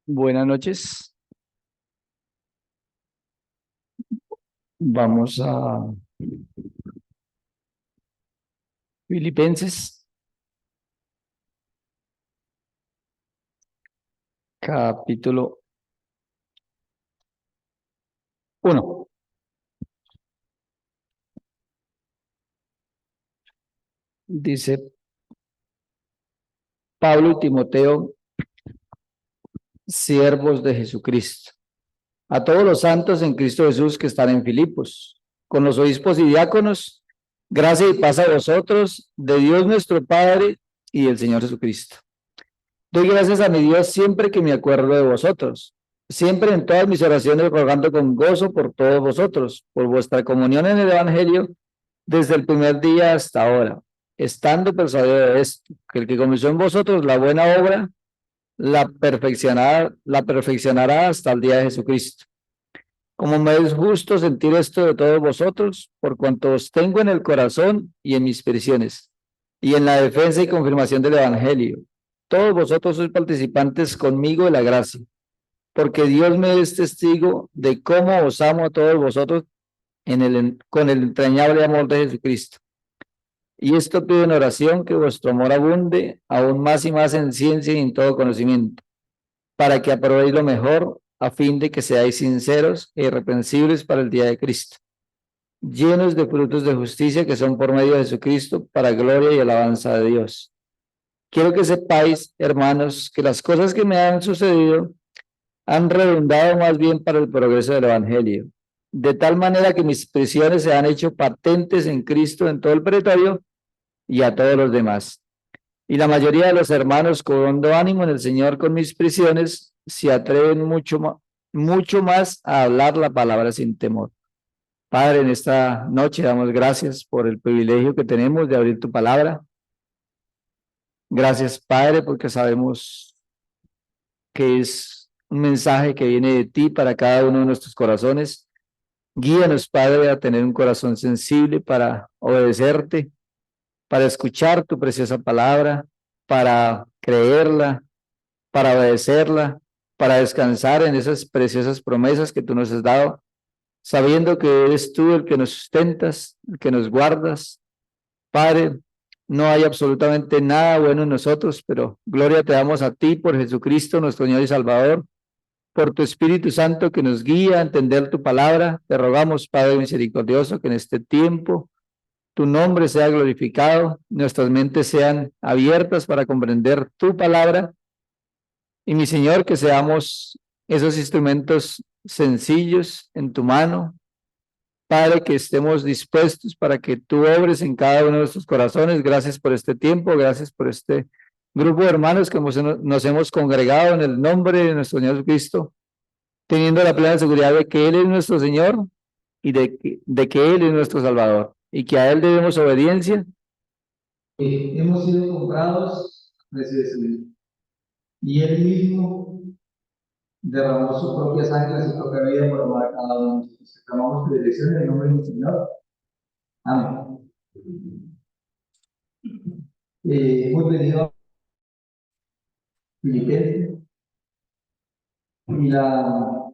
Buenas noches. Vamos a Filipenses, capítulo 1. Dice Pablo y Timoteo, siervos de Jesucristo, a todos los santos en Cristo Jesús que están en Filipos, con los obispos y diáconos, gracia y paz a vosotros, de Dios nuestro Padre y del Señor Jesucristo. Doy gracias a mi Dios siempre que me acuerdo de vosotros, siempre en todas mis oraciones rogando con gozo por todos vosotros, por vuestra comunión en el Evangelio desde el primer día hasta ahora, estando persuadido de esto, que el que comenzó en vosotros la buena obra, la perfeccionará hasta el día de Jesucristo. Como me es justo sentir esto de todos vosotros, por cuanto os tengo en el corazón y en mis prisiones, y en la defensa y confirmación del Evangelio. Todos vosotros sois participantes conmigo de la gracia, porque Dios me es testigo de cómo os amo a todos vosotros con el entrañable amor de Jesucristo. Y esto pido en oración, que vuestro amor abunde aún más y más en ciencia y en todo conocimiento, para que aprobéis lo mejor, a fin de que seáis sinceros e irreprensibles para el día de Cristo, llenos de frutos de justicia que son por medio de Jesucristo, para gloria y alabanza de Dios. Quiero que sepáis, hermanos, que las cosas que me han sucedido han redundado más bien para el progreso del Evangelio, de tal manera que mis prisiones se han hecho patentes en Cristo en todo el pretorio y a todos los demás. Y la mayoría de los hermanos con hondo ánimo en el Señor con mis prisiones se atreven mucho más a hablar la palabra sin temor. Padre, en esta noche damos gracias por el privilegio que tenemos de abrir tu palabra. Gracias, Padre, porque sabemos que es un mensaje que viene de ti para cada uno de nuestros corazones. Guíanos, Padre, a tener un corazón sensible para obedecerte, para escuchar tu preciosa palabra, para creerla, para obedecerla, para descansar en esas preciosas promesas que tú nos has dado, sabiendo que eres tú el que nos sustentas, el que nos guardas. Padre, no hay absolutamente nada bueno en nosotros, pero gloria te damos a ti por Jesucristo, nuestro Señor y Salvador, por tu Espíritu Santo que nos guía a entender tu palabra. Te rogamos, Padre misericordioso, que en este tiempo tu nombre sea glorificado, nuestras mentes sean abiertas para comprender tu palabra. Y mi Señor, que seamos esos instrumentos sencillos en tu mano, Padre, que estemos dispuestos para que tú obres en cada uno de nuestros corazones. Gracias por este tiempo, gracias por este grupo de hermanos que nos hemos congregado en el nombre de nuestro Señor Jesucristo, teniendo la plena seguridad de que Él es nuestro Señor y de que Él es nuestro Salvador y que a Él debemos obediencia. Hemos sido comprados a precio de su vida. Y Él mismo derramó su propia sangre, su propia vida por amar a cada uno de nosotros. Clamamos tu dirección en el nombre del Señor. Amén. Hemos venido a Filipenses y la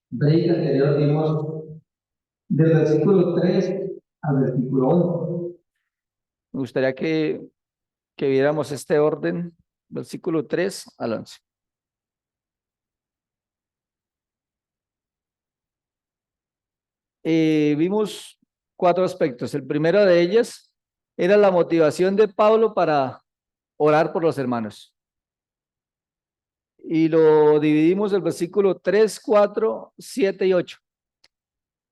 break anterior vimos del versículo 3 al versículo 11. Me gustaría que viéramos este orden, versículo 3 al 11. Vimos 4 aspectos. El primero de ellos era la motivación de Pablo para orar por los hermanos. Y lo dividimos el versículo 3, 4, 7 y 8.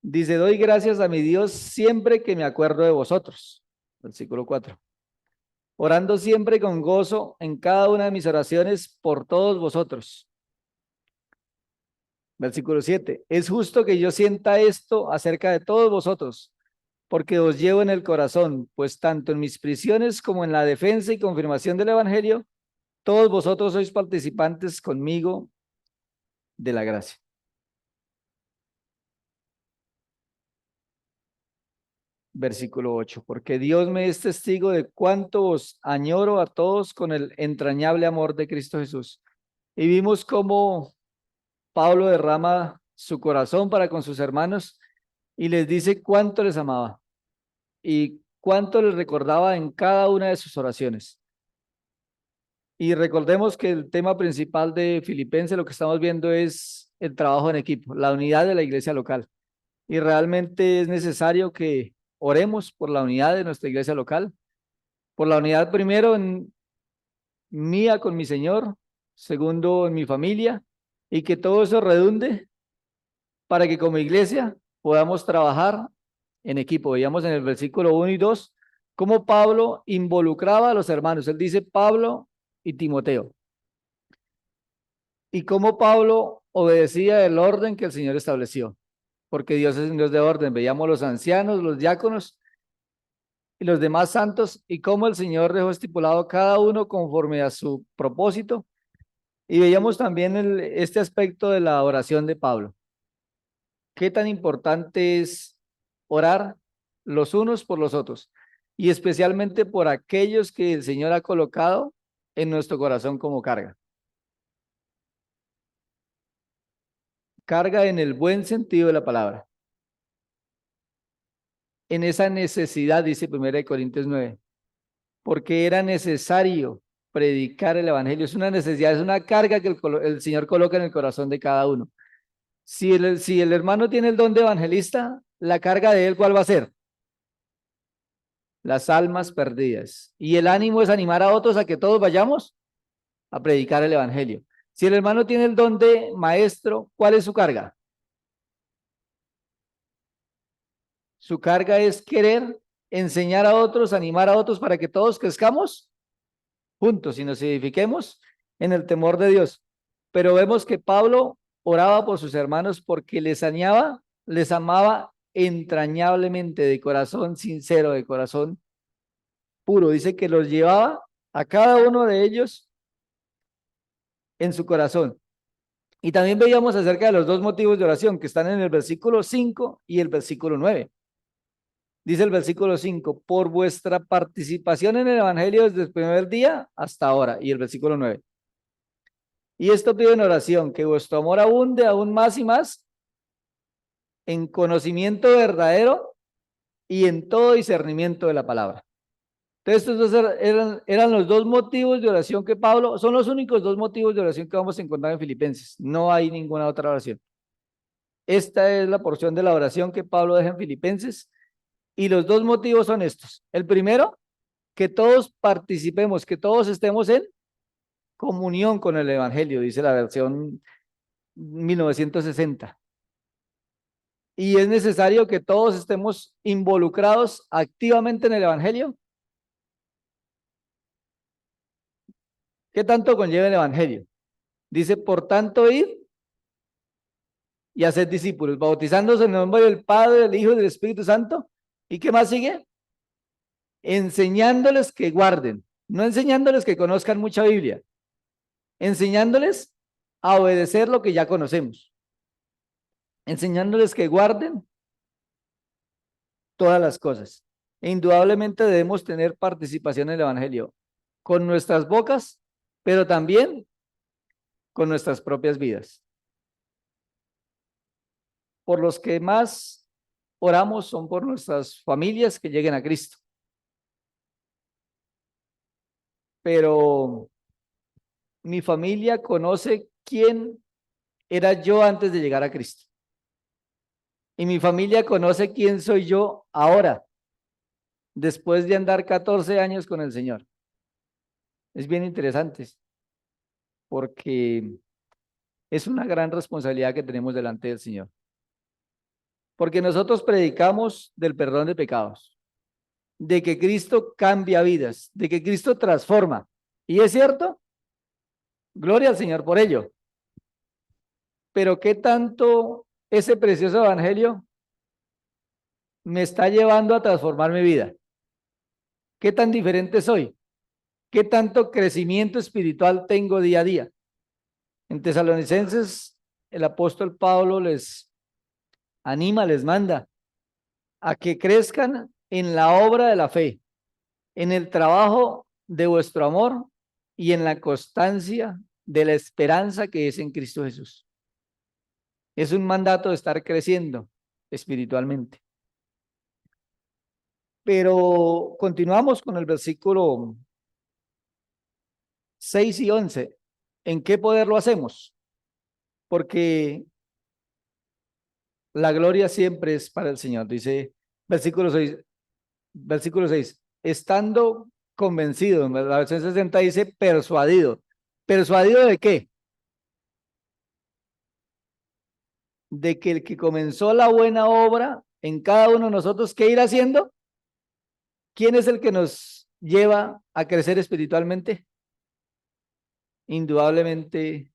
Dice, doy gracias a mi Dios siempre que me acuerdo de vosotros. Versículo 4. Orando siempre con gozo en cada una de mis oraciones por todos vosotros. Versículo 7. Es justo que yo sienta esto acerca de todos vosotros, porque os llevo en el corazón, pues tanto en mis prisiones como en la defensa y confirmación del Evangelio, todos vosotros sois participantes conmigo de la gracia. Versículo 8, porque Dios me es testigo de cuánto os añoro a todos con el entrañable amor de Cristo Jesús. y vimos cómo Pablo derrama su corazón para con sus hermanos y les dice cuánto les amaba y cuánto les recordaba en cada una de sus oraciones. Y recordemos que el tema principal de Filipenses, lo que estamos viendo es el trabajo en equipo, la unidad de la iglesia local. Y realmente es necesario que oremos por la unidad de nuestra iglesia local, por la unidad primero en mía con mi Señor, segundo en mi familia, y que todo eso redunde para que como iglesia podamos trabajar en equipo. Veíamos en el versículo 1 y 2 cómo Pablo involucraba a los hermanos. Él dice Pablo y Timoteo. Y cómo Pablo obedecía el orden que el Señor estableció, porque Dios es un Dios de orden. Veíamos los ancianos, los diáconos y los demás santos y cómo el Señor dejó estipulado cada uno conforme a su propósito. Y veíamos también este aspecto de la oración de Pablo. Qué tan importante es orar los unos por los otros y especialmente por aquellos que el Señor ha colocado en nuestro corazón como carga. Carga en el buen sentido de la palabra. En esa necesidad, dice 1 Corintios 9, porque era necesario predicar el evangelio. Es una necesidad, es una carga que el Señor coloca en el corazón de cada uno. Si el hermano tiene el don de evangelista, la carga de él, ¿cuál va a ser? Las almas perdidas. Y el ánimo es animar a otros a que todos vayamos a predicar el evangelio. Si el hermano tiene el don de maestro, ¿cuál es su carga? Su carga es querer enseñar a otros, animar a otros para que todos crezcamos juntos y nos edifiquemos en el temor de Dios. Pero vemos que Pablo oraba por sus hermanos porque les amaba entrañablemente, de corazón sincero, de corazón puro. Dice que los llevaba a cada uno de ellos en su corazón. Y también veíamos acerca de los dos motivos de oración que están en el versículo 5 y el versículo 9. Dice el versículo 5, por vuestra participación en el evangelio desde el primer día hasta ahora. Y el versículo 9. Y esto pido en oración, que vuestro amor abunde aún más y más en conocimiento verdadero y en todo discernimiento de la palabra. Entonces, estos dos eran los dos motivos de oración que Pablo, son los únicos dos motivos de oración que vamos a encontrar en Filipenses. No hay ninguna otra oración. Esta es la porción de la oración que Pablo deja en Filipenses. Y los dos motivos son estos. El primero, que todos participemos, que todos estemos en comunión con el Evangelio, dice la versión 1960. Y es necesario que todos estemos involucrados activamente en el Evangelio. ¿Qué tanto conlleva el Evangelio? Dice, por tanto, id y hacer discípulos, bautizándose en el nombre del Padre, del Hijo y del Espíritu Santo. ¿Y qué más sigue? Enseñándoles que guarden, no enseñándoles que conozcan mucha Biblia, enseñándoles a obedecer lo que ya conocemos, enseñándoles que guarden todas las cosas. E indudablemente debemos tener participación en el Evangelio con nuestras bocas, pero también con nuestras propias vidas. Por los que más oramos son por nuestras familias que lleguen a Cristo. Pero mi familia conoce quién era yo antes de llegar a Cristo. Y mi familia conoce quién soy yo ahora, después de andar 14 años con el Señor. Es bien interesante, porque es una gran responsabilidad que tenemos delante del Señor. Porque nosotros predicamos del perdón de pecados, de que Cristo cambia vidas, de que Cristo transforma. ¿Y es cierto? Gloria al Señor por ello. Pero ¿qué tanto ese precioso evangelio me está llevando a transformar mi vida? ¿Qué tan diferente soy? ¿Qué tanto crecimiento espiritual tengo día a día? En Tesalonicenses, el apóstol Pablo les anima, les manda a que crezcan en la obra de la fe, en el trabajo de vuestro amor y en la constancia de la esperanza que es en Cristo Jesús. Es un mandato de estar creciendo espiritualmente. Pero continuamos con el versículo 6 y 11. ¿En qué poder lo hacemos? Porque la gloria siempre es para el Señor. Dice versículo 6, estando convencido, la versión 60 dice persuadido. ¿Persuadido de qué? De que el que comenzó la buena obra en cada uno de nosotros, ¿qué irá haciendo? ¿Quién es el que nos lleva a crecer espiritualmente? Indudablemente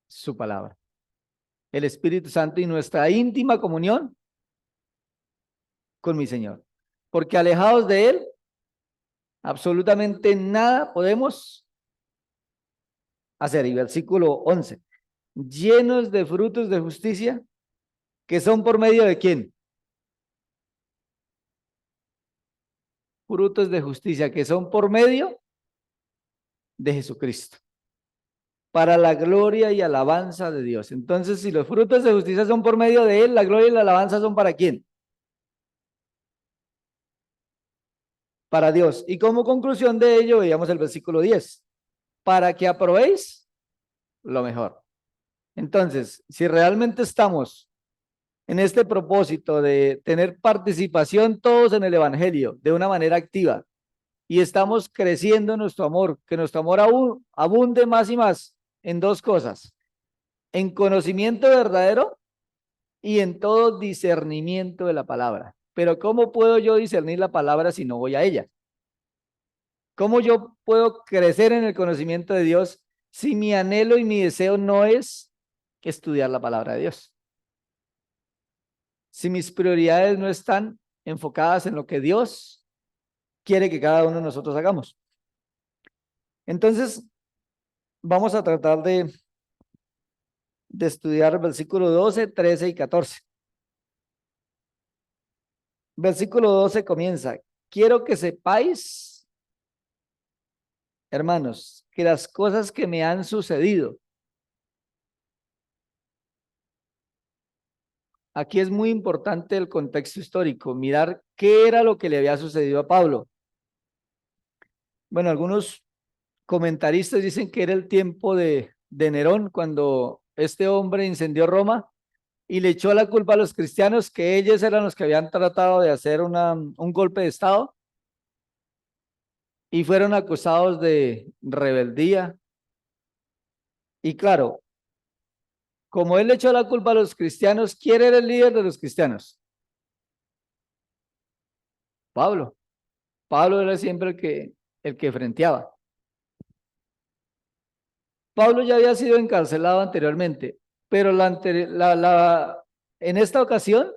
su palabra, el Espíritu Santo y nuestra íntima comunión con mi Señor. Porque alejados de Él, absolutamente nada podemos hacer. Y versículo 11, llenos de frutos de justicia, que son por medio de ¿quién? Frutos de justicia, que son por medio de Jesucristo, para la gloria y alabanza de Dios. Entonces, si los frutos de justicia son por medio de Él, la gloria y la alabanza son ¿para quién? Para Dios. Y como conclusión de ello, veamos el versículo 10, para que aprobéis lo mejor. Entonces, si realmente estamos en este propósito de tener participación todos en el Evangelio de una manera activa y estamos creciendo en nuestro amor, que nuestro amor abunde más y más en dos cosas, en conocimiento verdadero y en todo discernimiento de la palabra. Pero ¿cómo puedo yo discernir la palabra si no voy a ella? ¿Cómo yo puedo crecer en el conocimiento de Dios si mi anhelo y mi deseo no es estudiar la palabra de Dios? Si mis prioridades no están enfocadas en lo que Dios quiere que cada uno de nosotros hagamos. Entonces, vamos a tratar de estudiar versículo 12, 13 y 14. Versículo 12 comienza, quiero que sepáis, hermanos, que las cosas que me han sucedido. Aquí es muy importante el contexto histórico, mirar qué era lo que le había sucedido a Pablo. Bueno, algunos comentaristas dicen que era el tiempo de Nerón, cuando este hombre incendió Roma y le echó la culpa a los cristianos, que ellos eran los que habían tratado de hacer un golpe de Estado y fueron acusados de rebeldía. Y claro, como él le echó la culpa a los cristianos, ¿quién era el líder de los cristianos? Pablo. Pablo era siempre el que frenteaba. Pablo ya había sido encarcelado anteriormente, pero en esta ocasión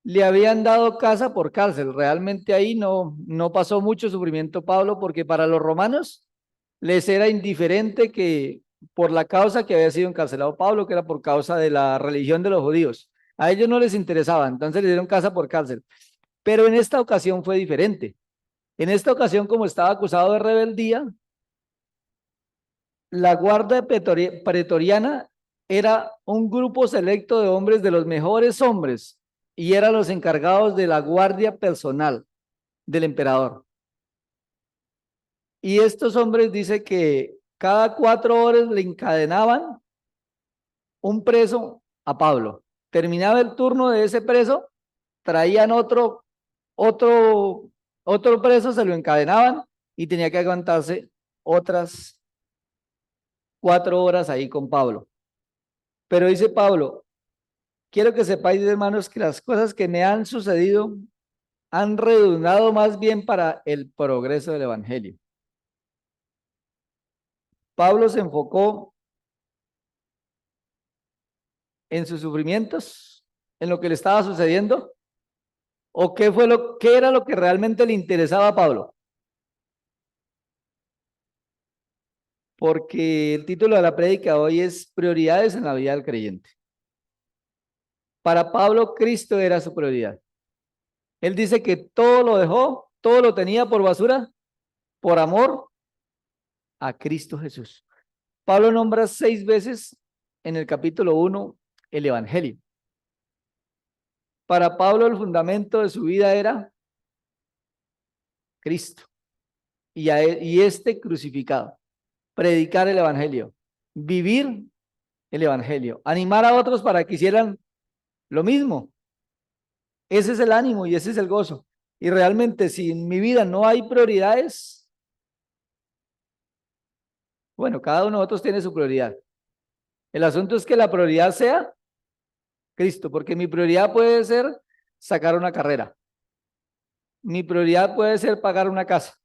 le habían dado casa por cárcel. Realmente ahí no pasó mucho sufrimiento Pablo, porque para los romanos les era indiferente que por la causa que había sido encarcelado Pablo, que era por causa de la religión de los judíos. A ellos no les interesaba, entonces le dieron casa por cárcel. Pero en esta ocasión fue diferente. En esta ocasión, como estaba acusado de rebeldía, la guardia pretoriana era un grupo selecto de hombres, de los mejores hombres, y eran los encargados de la guardia personal del emperador. Y estos hombres dice que cada 4 horas le encadenaban un preso a Pablo. Terminaba el turno de ese preso, traían otro, otro preso, se lo encadenaban y tenía que aguantarse otras 4 horas ahí con Pablo. Pero dice Pablo, quiero que sepáis, hermanos, que las cosas que me han sucedido han redundado más bien para el progreso del evangelio. Pablo se enfocó en sus sufrimientos, en lo que le estaba sucediendo, o qué era lo que realmente le interesaba a Pablo. Porque el título de la prédica hoy es Prioridades en la vida del creyente. Para Pablo, Cristo era su prioridad. Él dice que todo lo dejó, todo lo tenía por basura, por amor a Cristo Jesús. Pablo nombra 6 veces en el capítulo 1 el evangelio. Para Pablo el fundamento de su vida era Cristo y este crucificado. Predicar el evangelio, vivir el evangelio, animar a otros para que hicieran lo mismo. Ese es el ánimo y ese es el gozo. Y realmente si en mi vida no hay prioridades, bueno, cada uno de nosotros tiene su prioridad. El asunto es que la prioridad sea Cristo, porque mi prioridad puede ser sacar una carrera. Mi prioridad puede ser pagar una casa.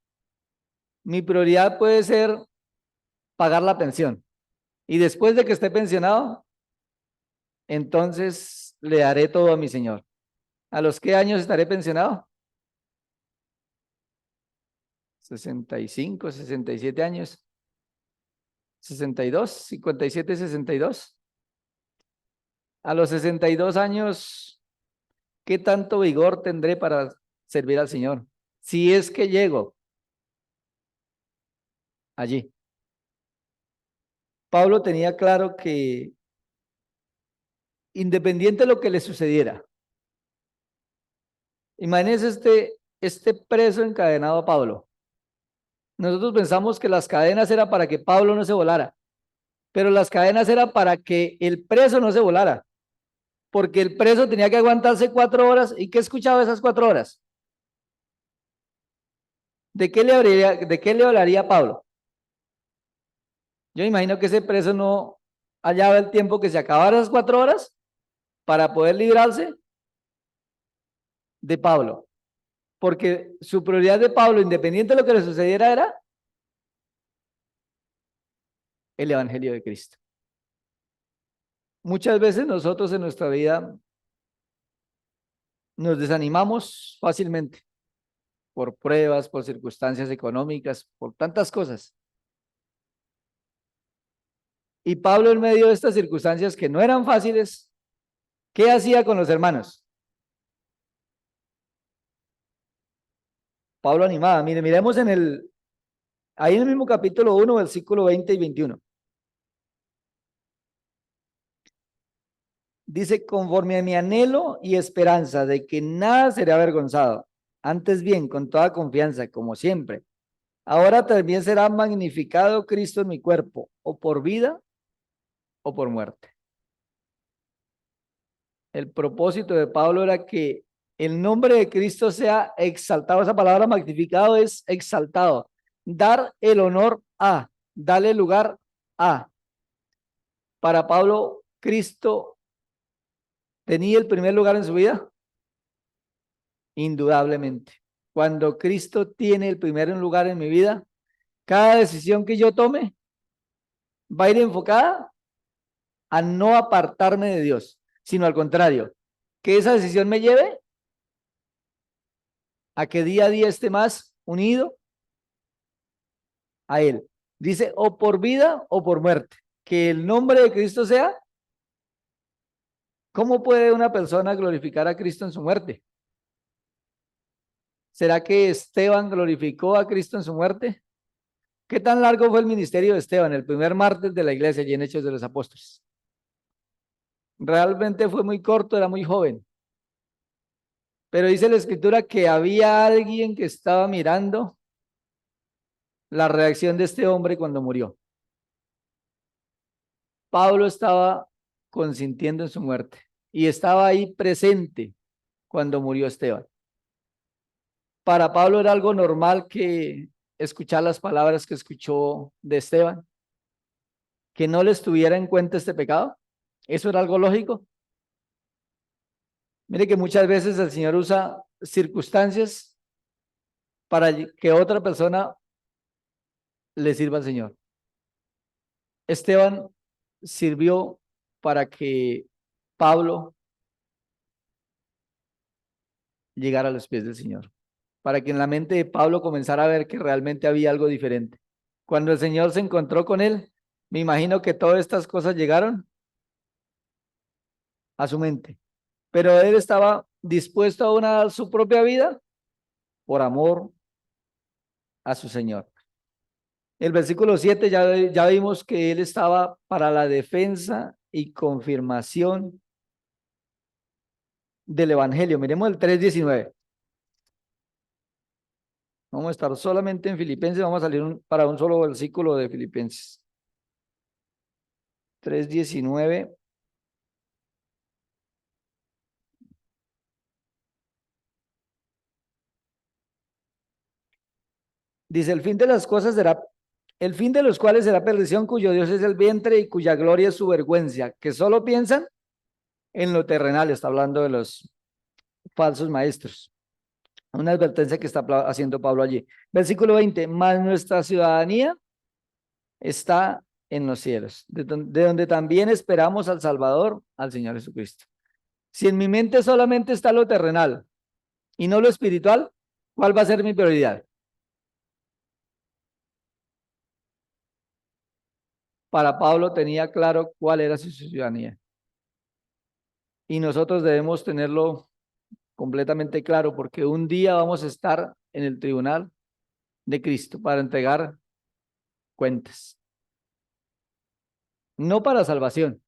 Mi prioridad puede ser pagar la pensión. Y después de que esté pensionado, entonces le daré todo a mi Señor. ¿A los qué años estaré pensionado? 65, 67 años. 62, 57, 62. A los 62 años, ¿qué tanto vigor tendré para servir al Señor? Si es que llego allí. Pablo tenía claro que independiente de lo que le sucediera, imagínense este preso encadenado a Pablo. Nosotros pensamos que las cadenas eran para que Pablo no se volara, pero las cadenas eran para que el preso no se volara, porque el preso tenía que aguantarse 4 horas. ¿Y qué escuchaba esas 4 horas? ¿De qué le hablaría a Pablo? Yo imagino que ese preso no hallaba el tiempo que se acabara esas 4 horas para poder librarse de Pablo, porque su prioridad de Pablo, independiente de lo que le sucediera, era el evangelio de Cristo. Muchas veces nosotros en nuestra vida nos desanimamos fácilmente por pruebas, por circunstancias económicas, por tantas cosas. Y Pablo, en medio de estas circunstancias que no eran fáciles, ¿qué hacía con los hermanos? Pablo animaba. Mire, miremos ahí en el mismo capítulo 1, versículo 20 y 21. Dice, conforme a mi anhelo y esperanza de que nada será avergonzado, antes bien, con toda confianza, como siempre. Ahora también será magnificado Cristo en mi cuerpo, o por vida o por muerte. El propósito de Pablo era que el nombre de Cristo sea exaltado. Esa palabra magnificado es exaltado. Dar el honor a, darle lugar a. Para Pablo, Cristo tenía el primer lugar en su vida, indudablemente. Cuando Cristo tiene el primer lugar en mi vida, cada decisión que yo tome va a ir enfocada a no apartarme de Dios, sino al contrario, que esa decisión me lleve a que día a día esté más unido a Él. Dice, o por vida o por muerte. Que el nombre de Cristo sea. ¿Cómo puede una persona glorificar a Cristo en su muerte? ¿Será que Esteban glorificó a Cristo en su muerte? ¿Qué tan largo fue el ministerio de Esteban, el primer mártir de la iglesia y en Hechos de los Apóstoles? Realmente fue muy corto, era muy joven. Pero dice la escritura que había alguien que estaba mirando la reacción de este hombre cuando murió. Pablo estaba consintiendo en su muerte y estaba ahí presente cuando murió Esteban. Para Pablo era algo normal que escuchar las palabras que escuchó de Esteban, que no les tuviera en cuenta este pecado. Eso era algo lógico. Mire que muchas veces el Señor usa circunstancias para que otra persona le sirva al Señor. Esteban sirvió para que Pablo llegara a los pies del Señor, para que en la mente de Pablo comenzara a ver que realmente había algo diferente. Cuando el Señor se encontró con él, me imagino que todas estas cosas llegaron a su mente, pero él estaba dispuesto a dar su propia vida por amor a su Señor. El versículo 7 ya vimos que él estaba para la defensa y confirmación del evangelio. Miremos el 3:19. Vamos a estar solamente en Filipenses, vamos a salir para un solo versículo de Filipenses. 3:19. Dice, el fin de los cuales será perdición, cuyo Dios es el vientre y cuya gloria es su vergüenza, que solo piensan en lo terrenal. Está hablando de los falsos maestros. Una advertencia que está haciendo Pablo allí. Versículo 20, mas nuestra ciudadanía está en los cielos, de donde también esperamos al Salvador, al Señor Jesucristo. Si en mi mente solamente está lo terrenal y no lo espiritual, ¿cuál va a ser mi prioridad? Para Pablo tenía claro cuál era su ciudadanía. Y nosotros debemos tenerlo completamente claro, porque un día vamos a estar en el tribunal de Cristo para entregar cuentas. No para salvación,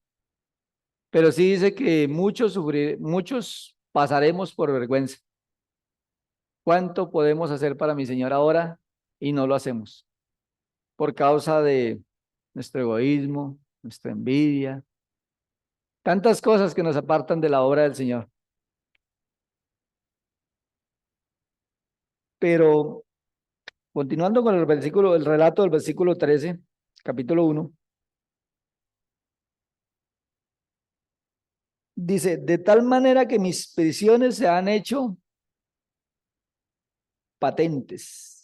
pero sí dice que muchos pasaremos por vergüenza. ¿Cuánto podemos hacer para mi Señor ahora y no lo hacemos? Por causa de nuestro egoísmo, nuestra envidia, tantas cosas que nos apartan de la obra del Señor. Pero continuando con el relato del versículo 13, capítulo 1, dice, de tal manera que mis prisiones se han hecho patentes.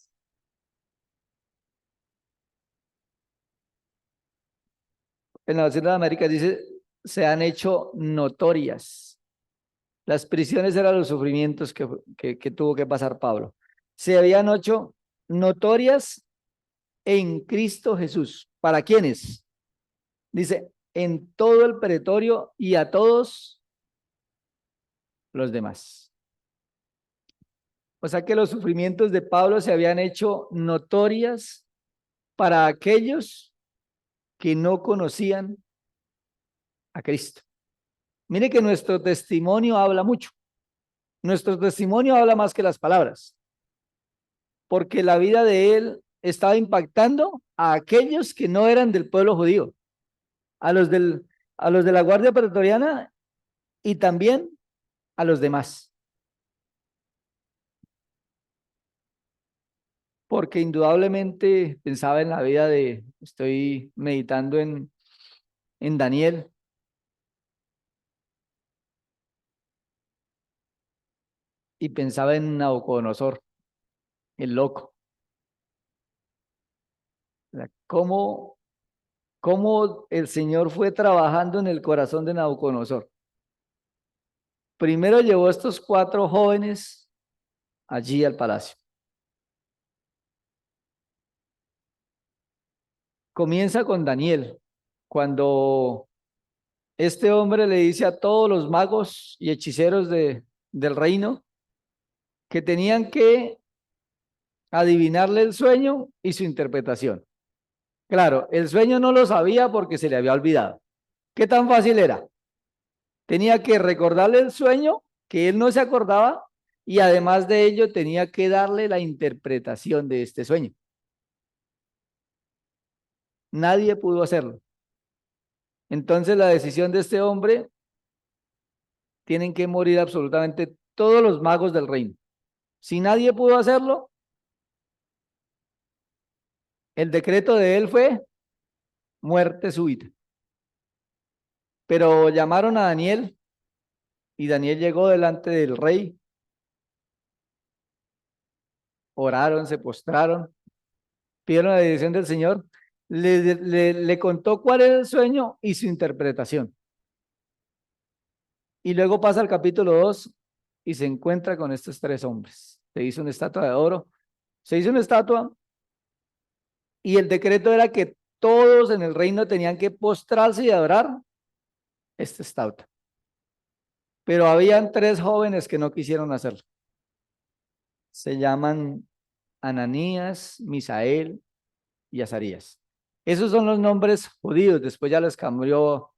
En la versión de América dice, se han hecho notorias. Las prisiones eran los sufrimientos que tuvo que pasar Pablo. Se habían hecho notorias en Cristo Jesús. ¿Para quiénes? Dice, en todo el pretorio y a todos los demás. O sea que los sufrimientos de Pablo se habían hecho notorias para aquellos que no conocían a Cristo. Mire que nuestro testimonio habla mucho. Nuestro testimonio habla más que las palabras, porque la vida de él estaba impactando a aquellos que no eran del pueblo judío, a los a los de la Guardia Pretoriana y también a los demás. Porque indudablemente pensaba en la vida estoy meditando en Daniel y pensaba en Nabucodonosor, el loco. O sea, cómo el Señor fue trabajando en el corazón de Nabucodonosor. Primero llevó a estos 4 jóvenes allí al palacio. Comienza con Daniel, cuando este hombre le dice a todos los magos y hechiceros del reino que tenían que adivinarle el sueño y su interpretación. Claro, el sueño no lo sabía porque se le había olvidado. ¿Qué tan fácil era? Tenía que recordarle el sueño que él no se acordaba y además de ello tenía que darle la interpretación de este sueño. Nadie pudo hacerlo. Entonces la decisión de este hombre, tienen que morir absolutamente todos los magos del reino. Si nadie pudo hacerlo, el decreto de él fue muerte súbita. Pero llamaron a Daniel y Daniel llegó delante del rey, oraron, se postraron, pidieron la dirección del Señor, le contó cuál era el sueño y su interpretación. Y luego pasa al capítulo 2 y se encuentra con estos 3 hombres. Se hizo una estatua de oro, se hizo una estatua y el decreto era que todos en el reino tenían que postrarse y adorar esta estatua. Pero habían 3 jóvenes que no quisieron hacerlo. Se llaman Ananías, Misael y Azarías. Esos son los nombres judíos, después ya les cambió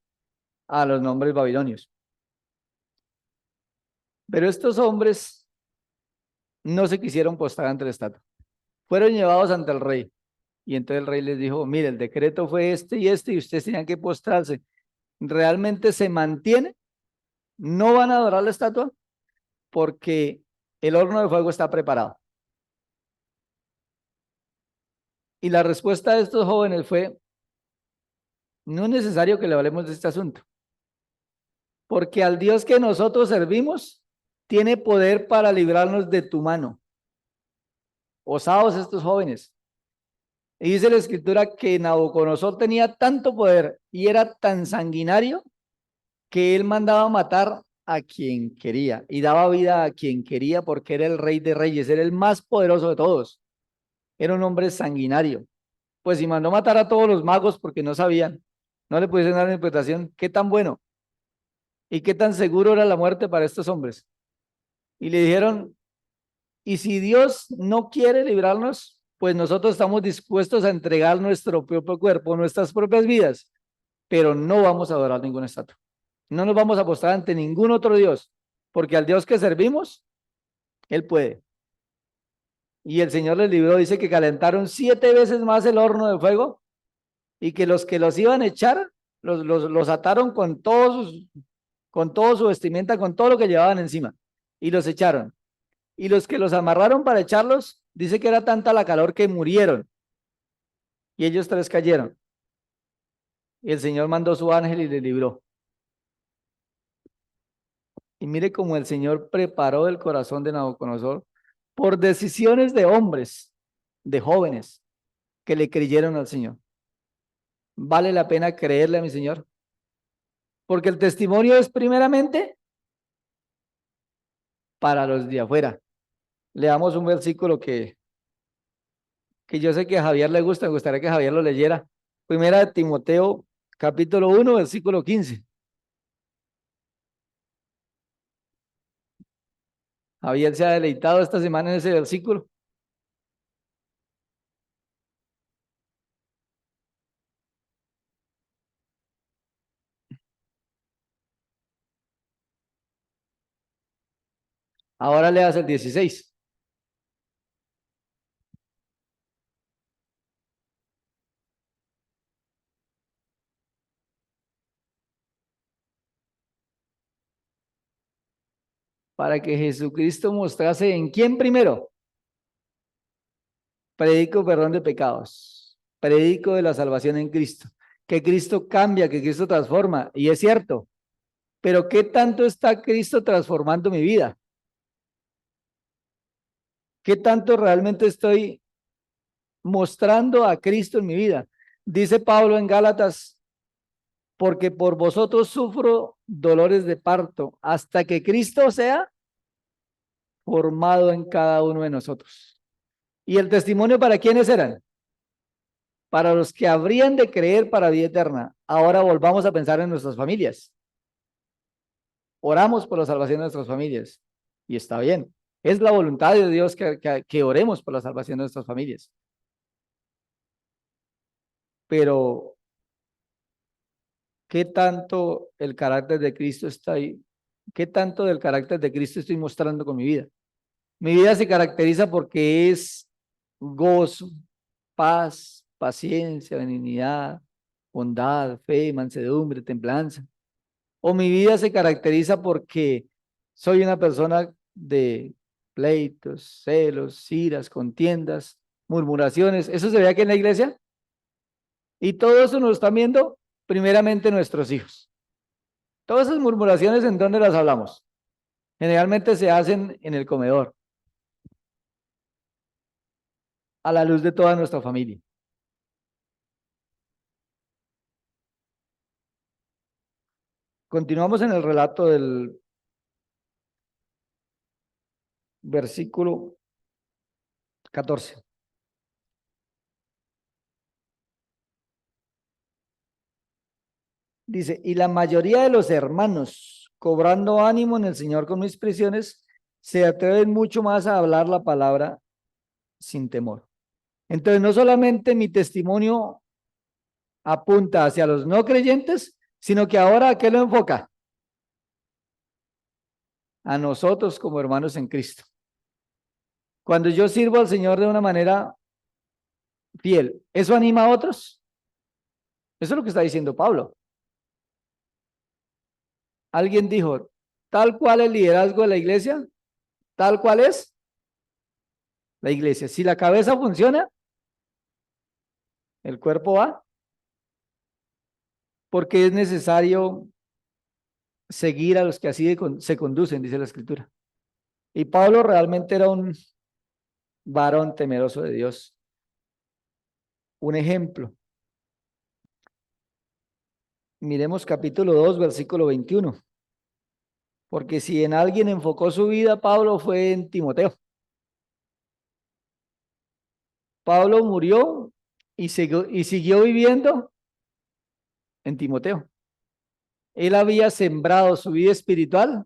a los nombres babilonios. Pero estos hombres no se quisieron postrar ante la estatua. Fueron llevados ante el rey. Y entonces el rey les dijo, mire, el decreto fue este y ustedes tenían que postrarse. ¿Realmente se mantiene? ¿No van a adorar la estatua? Porque el horno de fuego está preparado. Y la respuesta de estos jóvenes fue, no es necesario que le hablemos de este asunto, porque al Dios que nosotros servimos tiene poder para librarnos de tu mano. Osados estos jóvenes. Y dice la escritura que Nabucodonosor tenía tanto poder y era tan sanguinario que él mandaba matar a quien quería y daba vida a quien quería porque era el rey de reyes, era el más poderoso de todos. Era un hombre sanguinario. Pues y mandó matar a todos los magos porque no sabían, no le pudieron dar una interpretación. ¿Qué tan bueno y qué tan seguro era la muerte para estos hombres? Y le dijeron, y si Dios no quiere librarnos, pues nosotros estamos dispuestos a entregar nuestro propio cuerpo, nuestras propias vidas, pero no vamos a adorar ninguna estatua. No nos vamos a postrar ante ningún otro Dios, porque al Dios que servimos, Él puede. Y el Señor les libró, dice que calentaron 7 veces más el horno de fuego y que los iban a echar, los ataron con todo su vestimenta, con todo lo que llevaban encima y los echaron. Y los que los amarraron para echarlos, dice que era tanta la calor que murieron y ellos 3 cayeron. Y el Señor mandó su ángel y les libró. Y mire cómo el Señor preparó el corazón de Nabucodonosor por decisiones de hombres, de jóvenes, que le creyeron al Señor. Vale la pena creerle a mi Señor, porque el testimonio es primeramente para los de afuera. Leamos un versículo que yo sé que a Javier le gusta, me gustaría que Javier lo leyera. Primera de Timoteo, capítulo 1, versículo 15. Javier se ha deleitado esta semana en ese versículo. Ahora leas el 16. Para que Jesucristo mostrase en quién primero. Predico perdón de pecados. Predico de la salvación en Cristo. Que Cristo cambia, que Cristo transforma. Y es cierto. Pero ¿qué tanto está Cristo transformando mi vida? ¿Qué tanto realmente estoy mostrando a Cristo en mi vida? Dice Pablo en Gálatas, porque por vosotros sufro dolores de parto hasta que Cristo sea formado en cada uno de nosotros. ¿Y el testimonio para quiénes eran? Para los que habrían de creer para vida eterna. Ahora volvamos a pensar en nuestras familias. Oramos por la salvación de nuestras familias. Y está bien. Es la voluntad de Dios que oremos por la salvación de nuestras familias. Pero, ¿qué tanto el carácter de Cristo está ahí? ¿Qué tanto del carácter de Cristo estoy mostrando con mi vida? Mi vida se caracteriza porque es gozo, paz, paciencia, benignidad, bondad, fe, mansedumbre, templanza. O mi vida se caracteriza porque soy una persona de pleitos, celos, iras, contiendas, murmuraciones. ¿Eso se ve aquí en la iglesia? Y todo eso nos están viendo primeramente nuestros hijos. Todas esas murmuraciones, ¿en dónde las hablamos? Generalmente se hacen en el comedor, a la luz de toda nuestra familia. Continuamos en el relato del versículo 14. Dice, y la mayoría de los hermanos, cobrando ánimo en el Señor con mis prisiones, se atreven mucho más a hablar la palabra sin temor. Entonces, no solamente mi testimonio apunta hacia los no creyentes, sino que ahora ¿a qué lo enfoca? A nosotros como hermanos en Cristo. Cuando yo sirvo al Señor de una manera fiel, ¿eso anima a otros? Eso es lo que está diciendo Pablo. Alguien dijo, tal cual el liderazgo de la iglesia, tal cual es la iglesia. Si la cabeza funciona, el cuerpo va, porque es necesario seguir a los que así se conducen, dice la escritura. Y Pablo realmente era un varón temeroso de Dios. Un ejemplo. Miremos capítulo 2, versículo 21. Porque si en alguien enfocó su vida, Pablo fue en Timoteo. Pablo murió y siguió viviendo en Timoteo. Él había sembrado su vida espiritual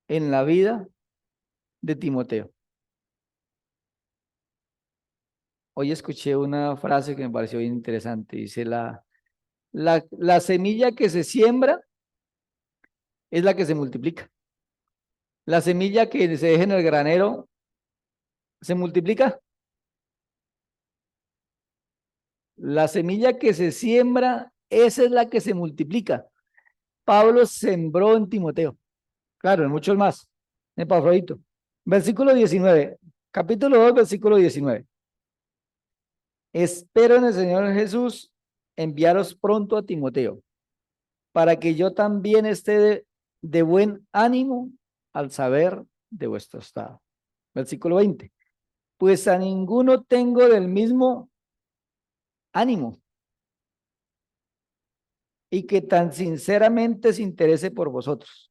en la vida de Timoteo. Hoy escuché una frase que me pareció bien interesante. Dice, la semilla que se siembra es la que se multiplica. La semilla que se deja en el granero se multiplica. La semilla que se siembra, esa es la que se multiplica. Pablo sembró en Timoteo. Claro, en muchos más. En Epafrodito. Versículo 19. Capítulo 2, versículo 19. Espero en el Señor Jesús enviaros pronto a Timoteo, para que yo también esté de buen ánimo al saber de vuestro estado. Versículo 20. Pues a ninguno tengo del mismo ánimo y que tan sinceramente se interese por vosotros,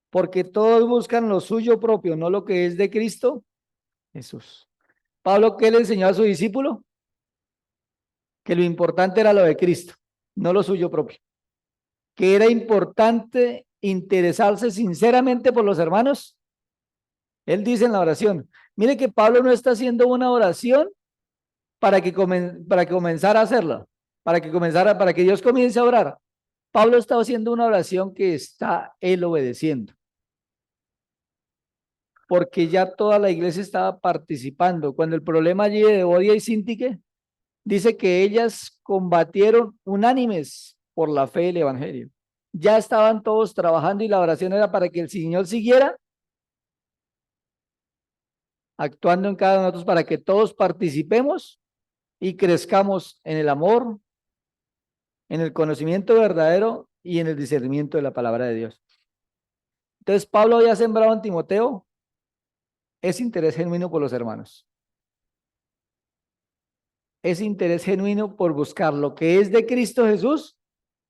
porque todos buscan lo suyo propio, no lo que es de Cristo Jesús. Pablo, ¿qué le enseñó a su discípulo? Que lo importante era lo de Cristo, no lo suyo propio. Que era importante interesarse sinceramente por los hermanos. Él dice en la oración, mire que Pablo no está haciendo una oración para que comenzara a hacerla, para que Dios comience a orar. Pablo estaba haciendo una oración que está él obedeciendo, porque ya toda la iglesia estaba participando. Cuando el problema allí de Odia y Sintique, dice que ellas combatieron unánimes por la fe del evangelio. Ya estaban todos trabajando y la oración era para que el Señor siguiera actuando en cada uno de nosotros, para que todos participemos y crezcamos en el amor, en el conocimiento verdadero y en el discernimiento de la palabra de Dios. Entonces Pablo había sembrado en Timoteo ese interés genuino por los hermanos, ese interés genuino por buscar lo que es de Cristo Jesús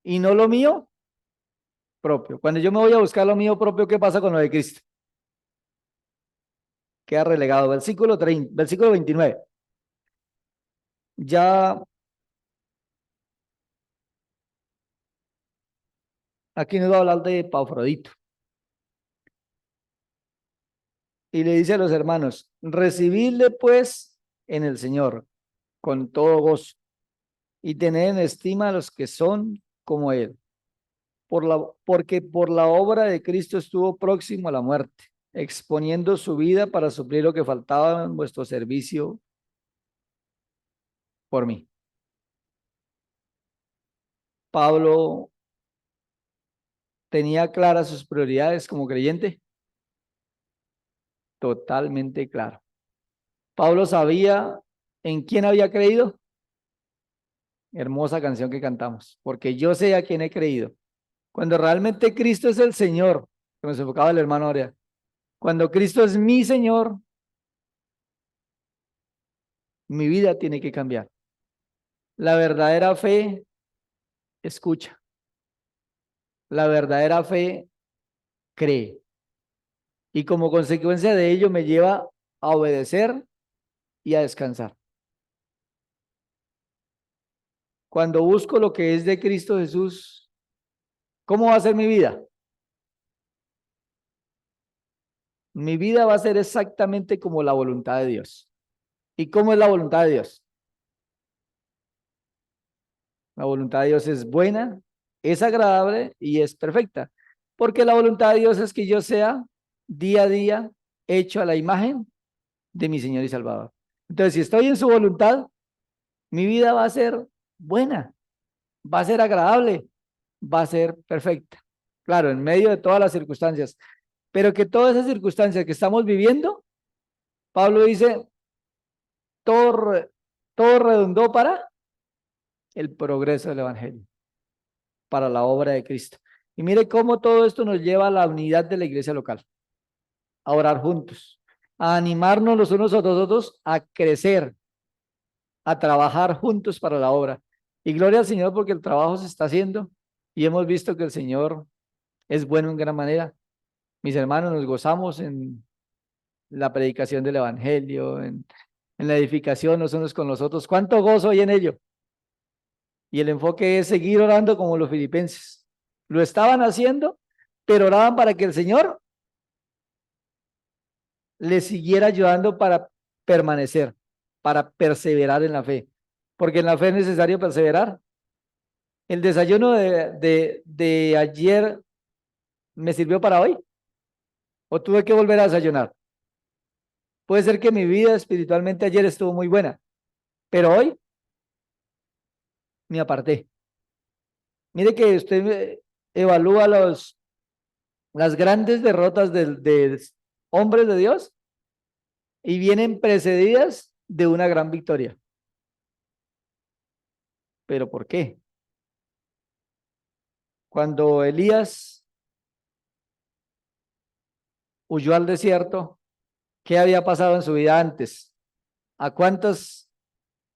y no lo mío propio. Cuando yo me voy a buscar lo mío propio, ¿qué pasa con lo de Cristo? Queda relegado. Versículo 30, versículo 29. Ya aquí nos va a hablar de Epafrodito. Y le dice a los hermanos, recibidle pues en el Señor con todo gozo y tened en estima a los que son como él, porque por la obra de Cristo estuvo próximo a la muerte, exponiendo su vida para suplir lo que faltaba en vuestro servicio por mí. Pablo tenía claras sus prioridades como creyente, totalmente claro. Pablo sabía en quién había creído. Hermosa canción que cantamos, porque yo sé a quién he creído. Cuando realmente Cristo es el Señor, como se enfocaba el hermano Orea, cuando Cristo es mi Señor, mi vida tiene que cambiar. La verdadera fe escucha. La verdadera fe cree. Y como consecuencia de ello me lleva a obedecer y a descansar. Cuando busco lo que es de Cristo Jesús, ¿cómo va a ser mi vida? Mi vida va a ser exactamente como la voluntad de Dios. ¿Y cómo es la voluntad de Dios? La voluntad de Dios es buena, es agradable y es perfecta. Porque la voluntad de Dios es que yo sea día a día hecho a la imagen de mi Señor y Salvador. Entonces, si estoy en su voluntad, mi vida va a ser buena, va a ser agradable, va a ser perfecta. Claro, en medio de todas las circunstancias, pero que todas esas circunstancias que estamos viviendo, Pablo dice, todo, todo redundó para el progreso del Evangelio, para la obra de Cristo. Y mire cómo todo esto nos lleva a la unidad de la iglesia local, a orar juntos, a animarnos los unos a los otros, a crecer, a trabajar juntos para la obra. Y gloria al Señor porque el trabajo se está haciendo y hemos visto que el Señor es bueno en gran manera. Mis hermanos, nos gozamos en la predicación del Evangelio, en la edificación los unos con los otros. ¿Cuánto gozo hay en ello? Y el enfoque es seguir orando como los filipenses. Lo estaban haciendo, pero oraban para que el Señor les siguiera ayudando para permanecer, para perseverar en la fe. Porque en la fe es necesario perseverar. El desayuno de ayer me sirvió para hoy o tuve que volver a desayunar. Puede ser que mi vida espiritualmente ayer estuvo muy buena, pero hoy me aparté. Mire que usted evalúa las grandes derrotas de hombres de Dios y vienen precedidas de una gran victoria. ¿Pero por qué? Cuando Elías huyó al desierto, ¿qué había pasado en su vida antes? ¿A cuántas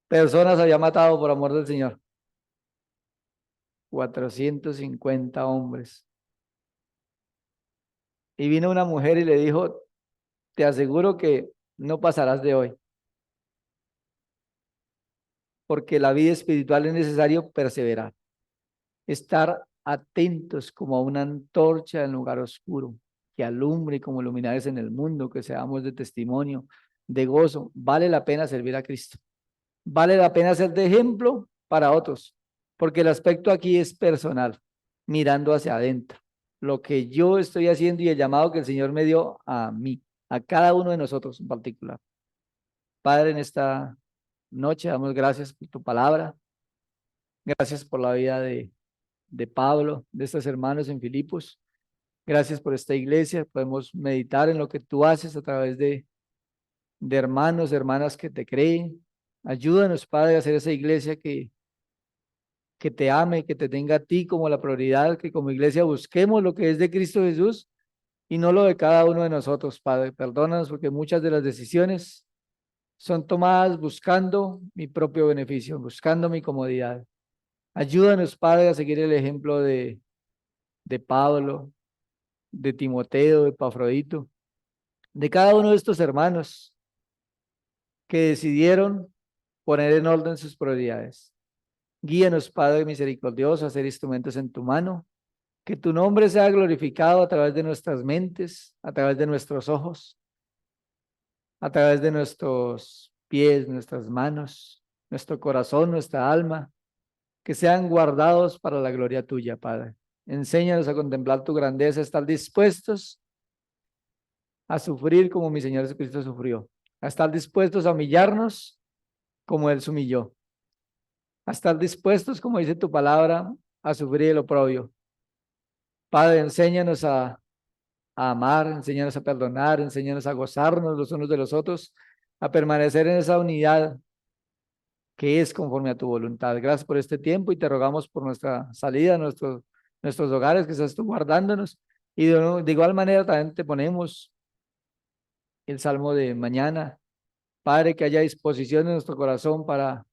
personas había matado por amor del Señor? 450 hombres. Y vino una mujer y le dijo, te aseguro que no pasarás de hoy, porque la vida espiritual es necesario perseverar, estar atentos como a una antorcha en lugar oscuro, que alumbre como luminares en el mundo, que seamos de testimonio, de gozo. Vale la pena servir a Cristo. Vale la pena ser de ejemplo para otros, porque el aspecto aquí es personal, mirando hacia adentro. Lo que yo estoy haciendo y el llamado que el Señor me dio a mí, a cada uno de nosotros en particular. Padre, en esta noche damos gracias por tu palabra. Gracias por la vida de Pablo, de estos hermanos en Filipos. Gracias por esta iglesia. Podemos meditar en lo que tú haces a través de hermanos, hermanas que te creen. Ayúdanos, Padre, a hacer esa iglesia que te ame, que te tenga a ti como la prioridad, que como iglesia busquemos lo que es de Cristo Jesús y no lo de cada uno de nosotros, Padre. Perdónanos porque muchas de las decisiones son tomadas buscando mi propio beneficio, buscando mi comodidad. Ayúdanos, Padre, a seguir el ejemplo de Pablo, de Timoteo, de Pafrodito, de cada uno de estos hermanos que decidieron poner en orden sus prioridades. Guíanos, Padre misericordioso, a ser instrumentos en tu mano, que tu nombre sea glorificado a través de nuestras mentes, a través de nuestros ojos, a través de nuestros pies, nuestras manos, nuestro corazón, nuestra alma, que sean guardados para la gloria tuya, Padre. Enséñanos a contemplar tu grandeza, a estar dispuestos a sufrir como mi Señor Jesucristo sufrió, a estar dispuestos a humillarnos como Él se humilló, a estar dispuestos, como dice tu palabra, a sufrir el oprobio. Padre, enséñanos a amar, enséñanos a perdonar, enséñanos a gozarnos los unos de los otros, a permanecer en esa unidad que es conforme a tu voluntad. Gracias por este tiempo y te rogamos por nuestra salida, nuestros hogares, que seas tú guardándonos. Y de igual manera también te ponemos el salmo de mañana. Padre, que haya disposición en nuestro corazón para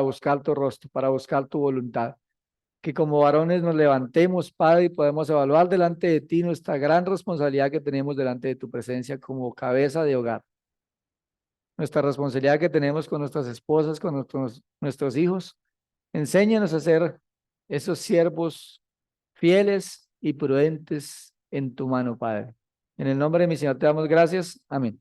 buscar tu rostro, para buscar tu voluntad. Que como varones nos levantemos, Padre, y podemos evaluar delante de ti nuestra gran responsabilidad que tenemos delante de tu presencia como cabeza de hogar. Nuestra responsabilidad que tenemos con nuestras esposas, con nuestros hijos. Enséñanos a ser esos siervos fieles y prudentes en tu mano, Padre. En el nombre de mi Señor te damos gracias. Amén.